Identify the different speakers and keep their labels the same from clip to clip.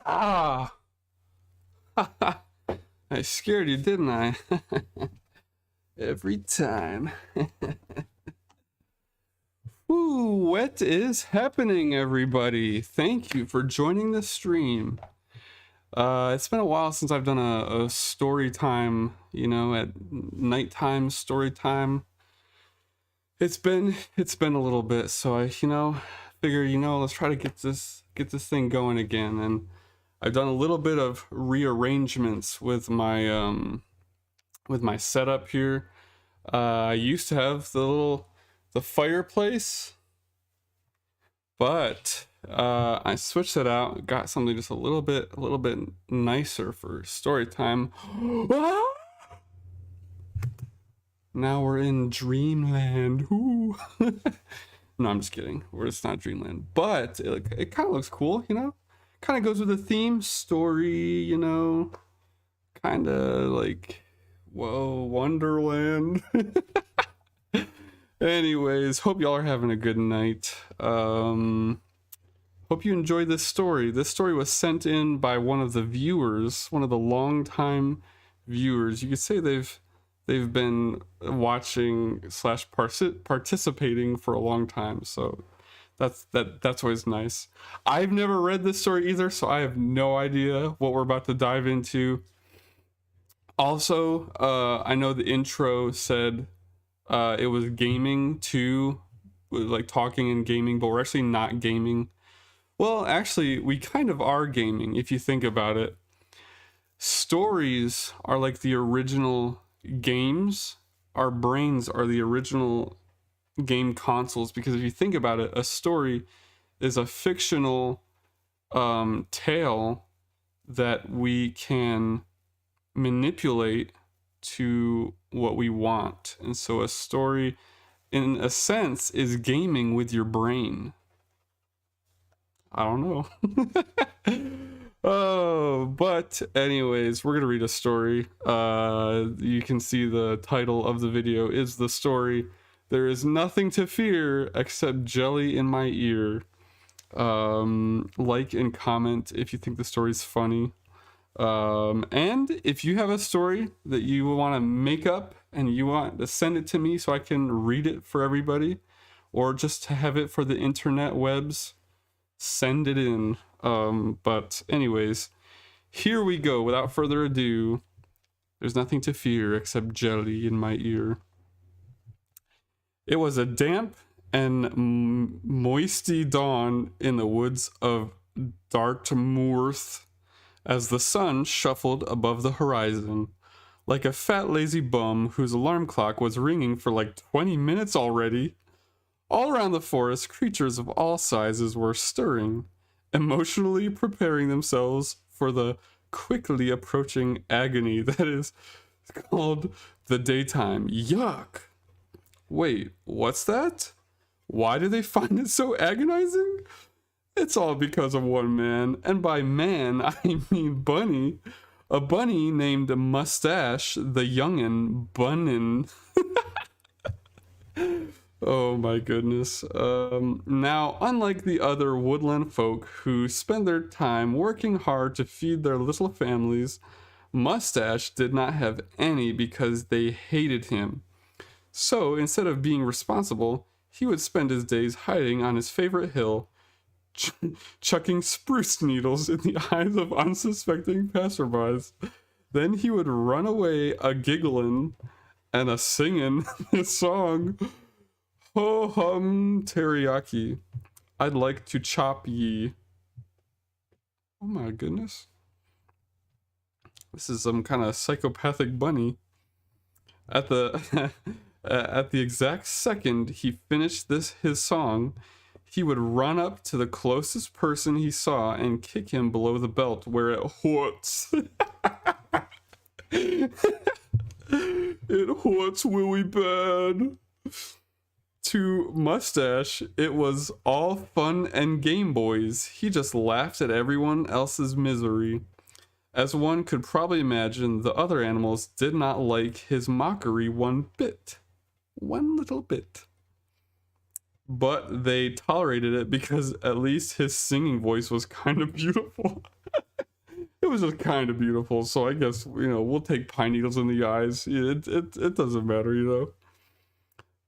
Speaker 1: Ah, I scared you, didn't I? Every time. Woo, what is happening, everybody? Thank you for joining the stream. It's been a while since I've done a story time, at nighttime story time. It's been a little bit, so I, figure, let's try to get this thing going again. And I've done a little bit of rearrangements with my setup here. I used to have the fireplace, but I switched it out, got something just a little bit nicer for story time. Now we're in dreamland. Ooh. No, I'm just kidding. It's not dreamland, but it kind of looks cool, kind of goes with the theme story, kind of like, whoa, Wonderland. Anyways, hope y'all are having a good night. Hope you enjoyed this story. This story was sent in by one of the viewers, one of the longtime viewers. You could say they've been watching / participating for a long time, so that's always nice. I've never read this story either, so I have no idea what we're about to dive into. Also, I know the intro said it was gaming too, like talking and gaming, but we're actually not gaming. Well, actually, we kind of are gaming if you think about it. Stories are like the original games. Our brains are the original game consoles, because if you think about it, a story is a fictional tale that we can manipulate to what we want. And so a story, in a sense, is gaming with your brain. I don't know. Oh, but anyways, we're gonna read a story. You can see the title of the video is the story. There is nothing to fear except jelly in my ear. Like and comment if you think the story's funny. And if you have a story that you want to make up and you want to send it to me so I can read it for everybody, or just to have it for the internet webs, send it in. But anyways, here we go. Without further ado, there's nothing to fear except jelly in my ear. It was a damp and moisty dawn in the woods of Dartmoor as the sun shuffled above the horizon like a fat lazy bum whose alarm clock was ringing for like 20 minutes already. All around the forest, creatures of all sizes were stirring, emotionally preparing themselves for the quickly approaching agony that is called the daytime. Yuck! Wait, what's that? Why do they find it so agonizing? It's all because of one man, and by man I mean bunny. A bunny named Mustache the Youngin' Bunnin'. Oh my goodness. Now, unlike the other woodland folk who spend their time working hard to feed their little families, Mustache did not have any because they hated him. So, instead of being responsible, he would spend his days hiding on his favorite hill, chucking spruce needles in the eyes of unsuspecting passerbys. Then he would run away a-giggling and a-singing his song, Ho hum teriyaki, I'd like to chop ye. Oh my goodness. This is some kind of psychopathic bunny. At the at the exact second he finished his song, he would run up to the closest person he saw and kick him below the belt where it hurts. It hurts really bad. To Mustache, it was all fun and Game Boys. He just laughed at everyone else's misery. As one could probably imagine, the other animals did not like his mockery one bit. One little bit. But they tolerated it because at least his singing voice was kind of beautiful. was just kind of beautiful. So I guess, we'll take pine needles in the eyes. It doesn't matter.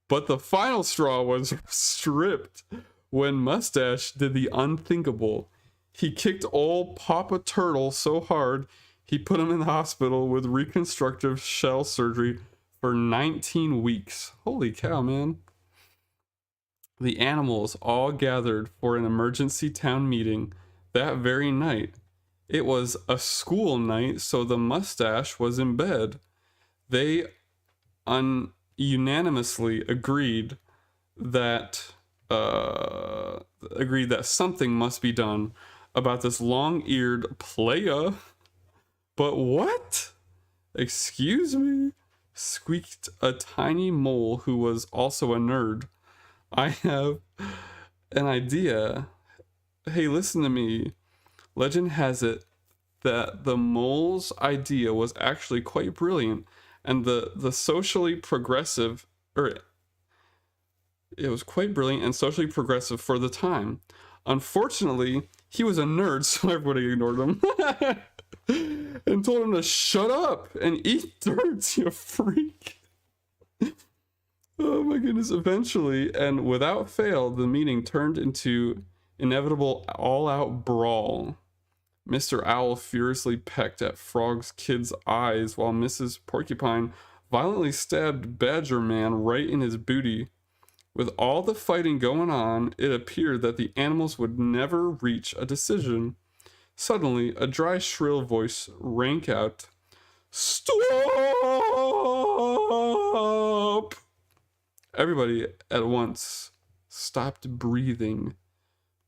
Speaker 1: But the final straw was stripped when Mustache did the unthinkable. He kicked old Papa Turtle so hard, he put him in the hospital with reconstructive shell surgery for 19 weeks. Holy cow, man. The animals all gathered for an emergency town meeting that very night. It was a school night, so the Mustache was in bed. They unanimously agreed that something must be done about this long-eared playa. But what? Excuse me? Squeaked a tiny mole who was also a nerd. I have an idea. Hey, listen to me. Legend has it that the mole's idea was actually quite brilliant, and the socially progressive, it was quite brilliant and socially progressive for the time. Unfortunately, he was a nerd, so everybody ignored him and told him to shut up and eat dirt, you freak. Oh my goodness. Eventually, and without fail, the meeting turned into inevitable all-out brawl. Mr. Owl furiously pecked at Frog's kid's eyes while Mrs. Porcupine violently stabbed Badger Man right in his booty. With all the fighting going on, it appeared that the animals would never reach a decision. Suddenly, a dry, shrill voice rang out, "Stop!" Everybody at once stopped breathing,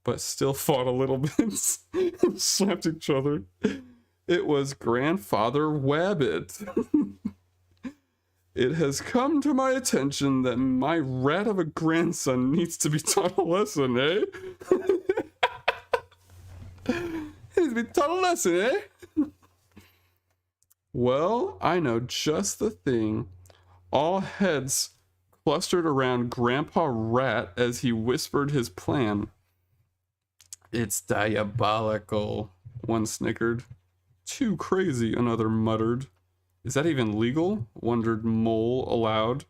Speaker 1: but still fought a little bit and slapped each other. It was Grandfather Wabbit. It has come to my attention that my rat of a grandson needs to be taught a lesson, eh? He needs to be taught a lesson, eh? Well, I know just the thing. All heads clustered around Grandpa Rat as he whispered his plan. It's diabolical, one snickered. Too crazy, another muttered. Is that even legal? Wondered Mole aloud.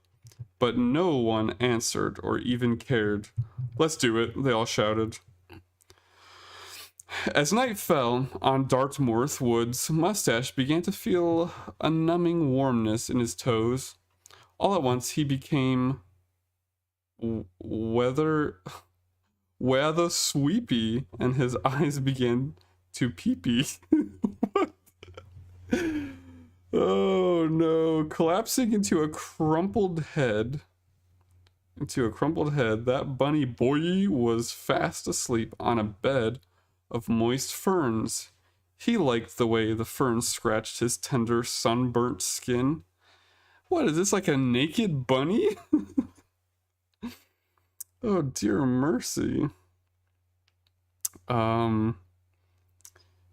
Speaker 1: But no one answered or even cared. Let's do it, they all shouted. As night fell on Dartmoor Woods, Mustache began to feel a numbing warmness in his toes. All at once he became weather sweepy, and his eyes began to pee-pee. What? Oh no. Collapsing into a crumpled head, that bunny boy was fast asleep on a bed of moist ferns. He liked the way the ferns scratched his tender, sunburnt skin. What is this, like a naked bunny? Oh dear mercy.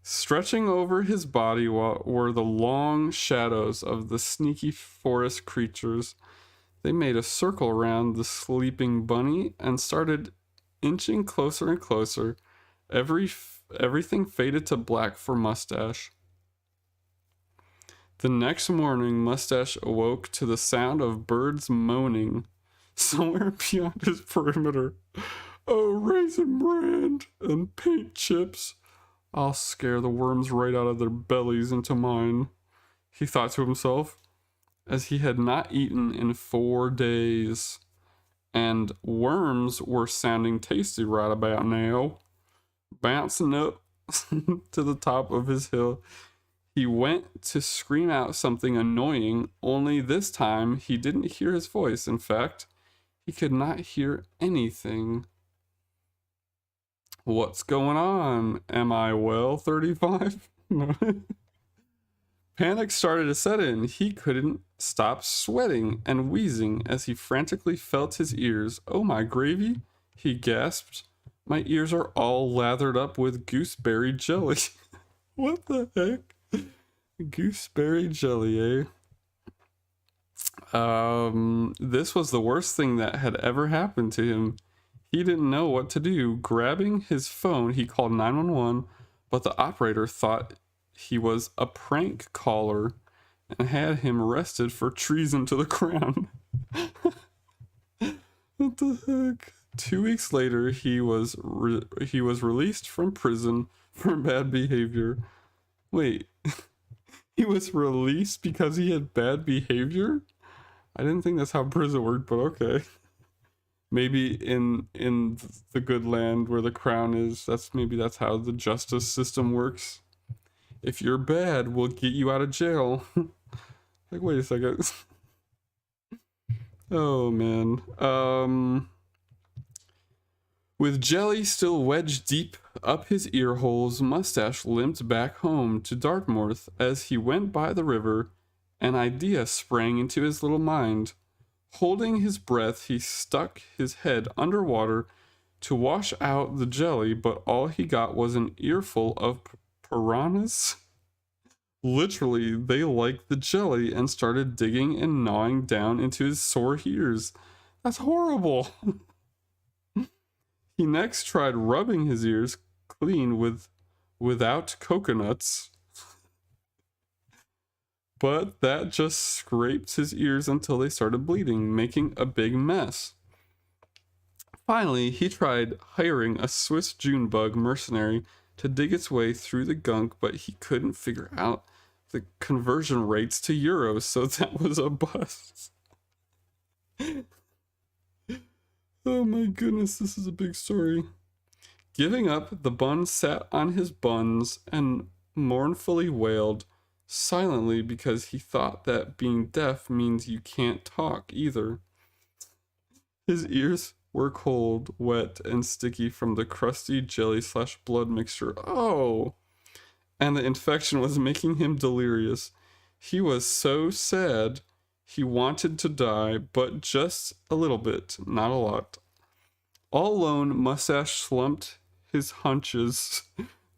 Speaker 1: Stretching over his body were the long shadows of the sneaky forest creatures. They made a circle around the sleeping bunny and started inching closer and closer. Everything faded to black for Mustache. The next morning, Mustache awoke to the sound of birds moaning somewhere beyond his perimeter. Oh, Raisin Bran and paint chips. I'll scare the worms right out of their bellies into mine, he thought to himself, as he had not eaten in 4 days. And worms were sounding tasty right about now. Bouncing up to the top of his hill, he went to scream out something annoying, only this time he didn't hear his voice. In fact, he could not hear anything. What's going on? Am I well, 35? Panic started to set in. He couldn't stop sweating and wheezing as he frantically felt his ears. Oh my gravy, he gasped. My ears are all lathered up with gooseberry jelly. What the heck? Gooseberry jelly, eh? This was the worst thing that had ever happened to him. He didn't know what to do. Grabbing his phone, he called 911, but the operator thought he was a prank caller and had him arrested for treason to the crown. What the heck? 2 weeks later, he was released from prison for bad behavior. Wait, he was released because he had bad behavior? I didn't think that's how prison worked, but okay. Maybe in the good land where the crown is, that's how the justice system works. If you're bad, we'll get you out of jail. Like, wait a second. Oh man. With jelly still wedged deep up his ear holes, Mustache limped back home to Dartmouth. As he went by the river, an idea sprang into his little mind. Holding his breath, he stuck his head underwater to wash out the jelly, but all he got was an earful of piranhas. Literally, they liked the jelly and started digging and gnawing down into his sore ears. That's horrible. He next tried rubbing his ears clean without coconuts, but that just scraped his ears until they started bleeding, making a big mess. Finally, he tried hiring a Swiss June bug mercenary to dig its way through the gunk, but he couldn't figure out the conversion rates to euros, so that was a bust. Oh my goodness, this is a big story. Giving up, the bun sat on his buns and mournfully wailed silently because he thought that being deaf means you can't talk either. His ears were cold, wet, and sticky from the crusty jelly/blood mixture. Oh! And the infection was making him delirious. He was so sad. He wanted to die, but just a little bit, not a lot. All alone, Mustache slumped his hunches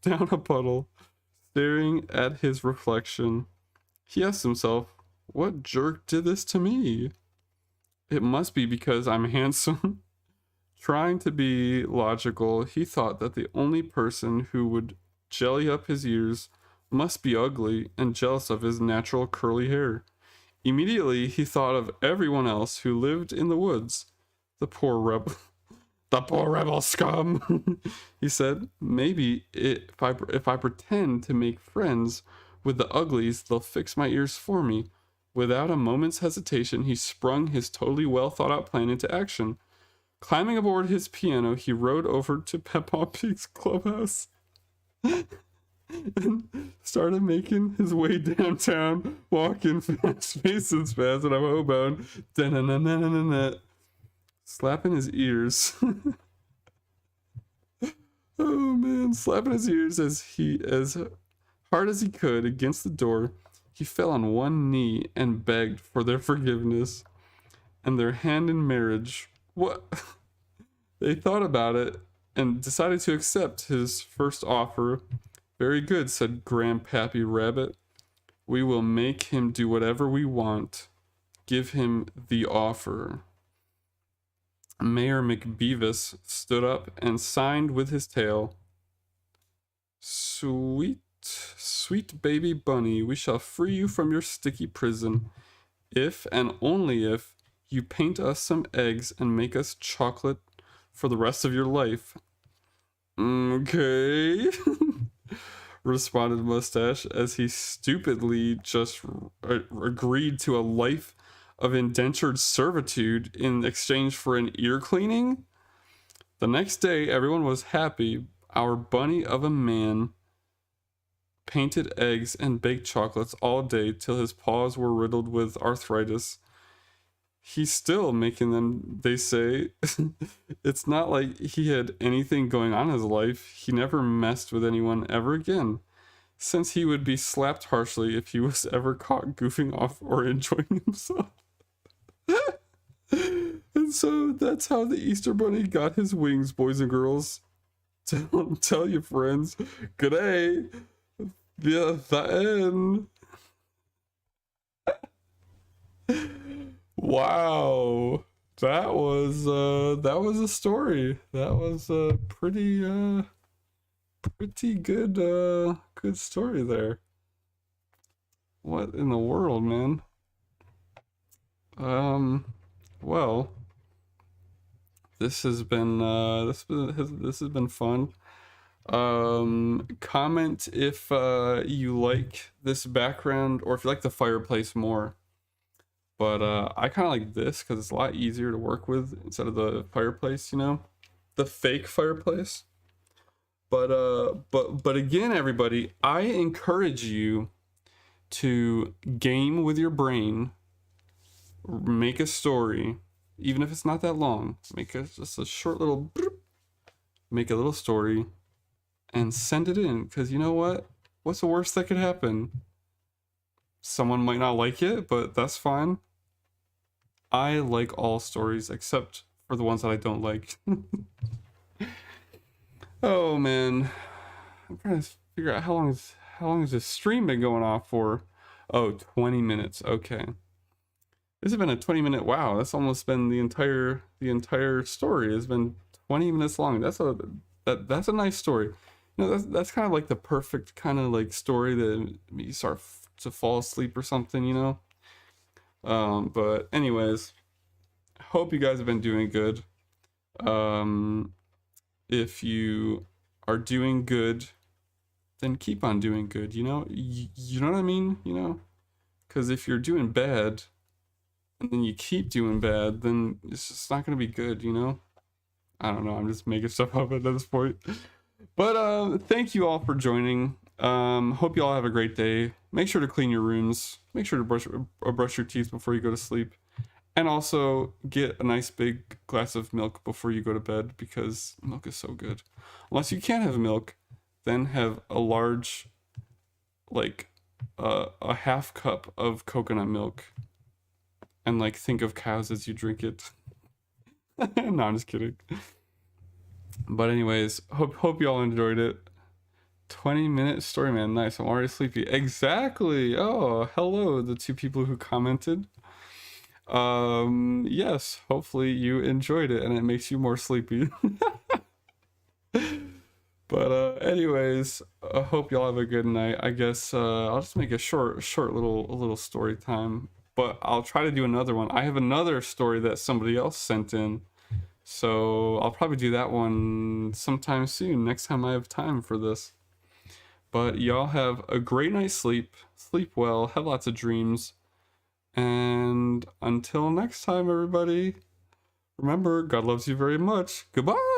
Speaker 1: down a puddle, staring at his reflection. He asked himself, what jerk did this to me? It must be because I'm handsome. Trying to be logical, he thought that the only person who would jelly up his ears must be ugly and jealous of his natural curly hair. Immediately, he thought of everyone else who lived in the woods. The poor rebel scum, he said. Maybe if I pretend to make friends with the uglies, they'll fix my ears for me. Without a moment's hesitation, he sprung his totally well thought out plan into action. Climbing aboard his piano, he rode over to Peppa Pig's clubhouse and started making his way downtown, walking fast, facing fast, and I'm homebound, slapping his ears. Oh man, slapping his ears as hard as he could against the door. He fell on one knee and begged for their forgiveness and their hand in marriage. What? They thought about it and decided to accept his first offer. Very good, said Grandpappy Rabbit. We will make him do whatever we want. Give him the offer. Mayor McBeavis stood up and signed with his tail. Sweet, sweet baby bunny, we shall free you from your sticky prison, if and only if you paint us some eggs and make us chocolate for the rest of your life. Okay, responded Mustache as he stupidly just agreed to a life of indentured servitude in exchange for an ear cleaning. The next day, everyone was happy. Our bunny of a man painted eggs and baked chocolates all day till his paws were riddled with arthritis. He's still making them, they say. It's not like he had anything going on in his life. He never messed with anyone ever again, since he would be slapped harshly if he was ever caught goofing off or enjoying himself. And so that's how the Easter Bunny got his wings, boys and girls. Tell your friends. Good day. The end. Wow, that was a story. That was a pretty good good story there. What in the world, man? Well, this has been this has been fun. Comment if you like this background or if you like the fireplace more. But I kind of like this because it's a lot easier to work with instead of the fireplace, you know, the fake fireplace. But again, everybody, I encourage you to game with your brain, make a story, even if it's not that long. Make just a short little, make a little story, and send it in. Because you know what? What's the worst that could happen? Someone might not like it, but that's fine. I like all stories except for the ones that I don't like. Oh man, I'm trying to figure out how long has this stream been going off for? Oh, 20 minutes. Okay. This has been a 20-minute. Wow, that's almost been the entire story has been 20 minutes long. That's a nice story. You know, that's kind of like the perfect kind of like story that you start to fall asleep or something, you know. But anyways, hope you guys have been doing good. If you are doing good, then keep on doing good, you know? You know what I mean? You know? Because if you're doing bad, and then you keep doing bad, then it's just not going to be good, you know? I don't know, I'm just making stuff up at this point. But thank you all for joining. Hope you all have a great day. Make sure to clean your rooms. Make sure to brush your teeth before you go to sleep. And also get a nice big glass of milk before you go to bed because milk is so good. Unless you can't have milk, then have a large, like, a half cup of coconut milk. And like think of cows as you drink it. No, I'm just kidding. But anyways, hope you all enjoyed it. 20-minute story, man. Nice. I'm already sleepy. Exactly. Oh, hello, the two people who commented. Yes, hopefully you enjoyed it and it makes you more sleepy. But anyways, I hope y'all have a good night. I guess I'll just make a short little story time, but I'll try to do another one. I have another story that somebody else sent in, so I'll probably do that one sometime soon, next time I have time for this. But y'all have a great night's sleep, sleep well, have lots of dreams. And until next time, everybody, remember, God loves you very much. Goodbye.